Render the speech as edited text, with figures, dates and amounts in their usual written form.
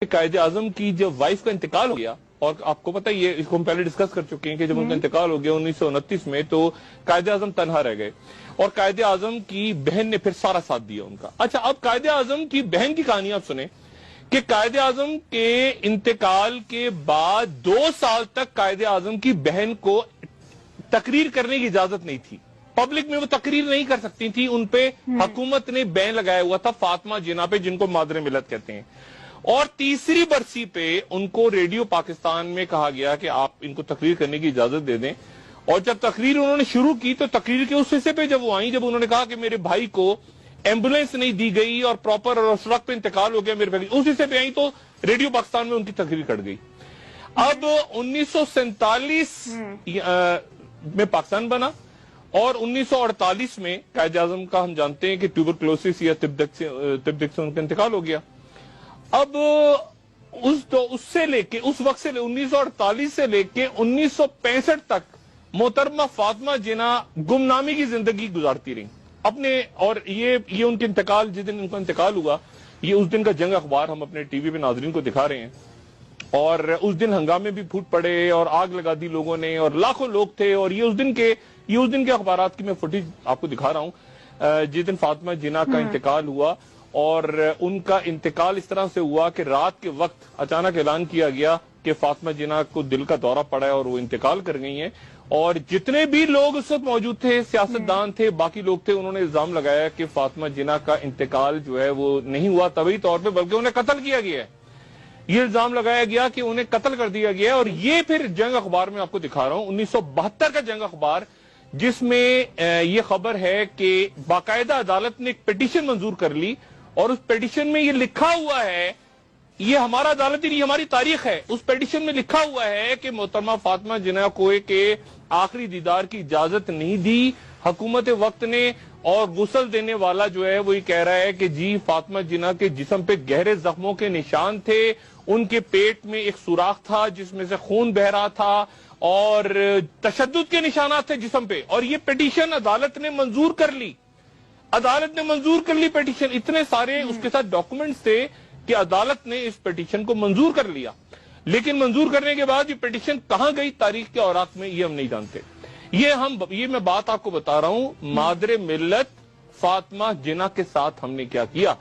कायदे आजम की जब वाइफ का इंतकाल हो गया, और आपको पता ही है, इसको हम पहले डिस्कस कर चुके हैं कि जब उनका इंतकाल हो गया 1929 में, तो कायदे आजम तनहा रह गए और कायदे आजम की बहन ने फिर सारा साथ दिया उनका। अच्छा, अब कायदे आजम की बहन की कहानी आप सुने कि कायदे आजम के इंतकाल के बाद 2 साल तक कायदे आजम की बहन को तकरीर करने की इजाजत नहीं थी। पब्लिक में वो तकरीर नहीं कर सकती थी। उनपे हुकूमत ने बैन लगाया हुआ था फातिमा जिना पे, जिनको मादरे मिलत कहते हैं। और तीसरी बरसी पे उनको रेडियो पाकिस्तान में कहा गया कि आप इनको तकरीर करने की इजाजत दे दें। और जब तकरीर उन्होंने शुरू की तो तकरीर के उस हिस्से पे जब वो आई, जब उन्होंने कहा कि मेरे भाई को एम्बुलेंस नहीं दी गई और प्रॉपर और उस वक्त पे इंतकाल हो गया मेरे भाई, उस हिस्से पे आई तो रेडियो पाकिस्तान में उनकी तकरीर कट गई। अब 1947 में पाकिस्तान बना और 1948 में कायदे आजम का हम जानते हैं कि ट्यूबरक्लोसिस या तिब्बत से उनका इंतकाल हो गया। अब उससे लेके उस वक्त से 1948 से लेके 1965 तक मोहतरमा फातिमा जिना गुमनामी की जिंदगी गुजारती रही अपने। और ये उनके इंतकाल, जिस दिन उनका इंतकाल हुआ, ये उस दिन का जंग अखबार हम अपने टीवी पे नाजरीन को दिखा रहे हैं। और उस दिन हंगामे भी फूट पड़े और आग लगा दी लोगों ने और लाखों लोग थे। और ये उस दिन के अखबारात की मैं फुटेज आपको दिखा रहा हूं, जिस दिन फातिमा जिना का इंतकाल हुआ। और उनका इंतकाल इस तरह से हुआ कि रात के वक्त अचानक ऐलान किया गया कि फातिमा जिना को दिल का दौरा पड़ा है और वो इंतकाल कर गई हैं। और जितने भी लोग उस वक्त मौजूद थे, सियासतदान थे, बाकी लोग थे, उन्होंने इल्जाम लगाया कि फातिमा जिना का इंतकाल जो है वो नहीं हुआ तभी तौर पे, बल्कि उन्हें कत्ल किया गया है। ये इल्जाम लगाया गया कि उन्हें कत्ल कर दिया गया। और ये फिर जंग अखबार में आपको दिखा रहा हूं, 1972 का जंग अखबार, जिसमें ये खबर है कि बाकायदा अदालत ने एक पिटीशन मंजूर कर ली और उस पिटीशन में ये लिखा हुआ है, ये हमारा अदालत ही नहीं हमारी तारीख है, उस पिटीशन में लिखा हुआ है कि मोहतरमा फातिमा जिना को के आखिरी दीदार की इजाजत नहीं दी हुकूमत वक्त ने। और गुस्ल देने वाला जो है वो ये कह रहा है कि जी फातिमा जिना के जिस्म पे गहरे जख्मों के निशान थे, उनके पेट में एक सुराख था जिसमें से खून बह रहा था और तशद्दुद के निशानात थे जिस्म पे। और ये पिटीशन अदालत ने मंजूर कर ली, अदालत ने मंजूर कर ली पिटीशन। इतने सारे उसके साथ डॉक्यूमेंट्स थे कि अदालत ने इस पिटीशन को मंजूर कर लिया। लेकिन मंजूर करने के बाद ये पिटीशन कहां गई तारीख के औराक में, ये हम नहीं जानते। ये मैं बात आपको बता रहा हूं, मादरे मिल्लत फातिमा जिना के साथ हमने क्या किया।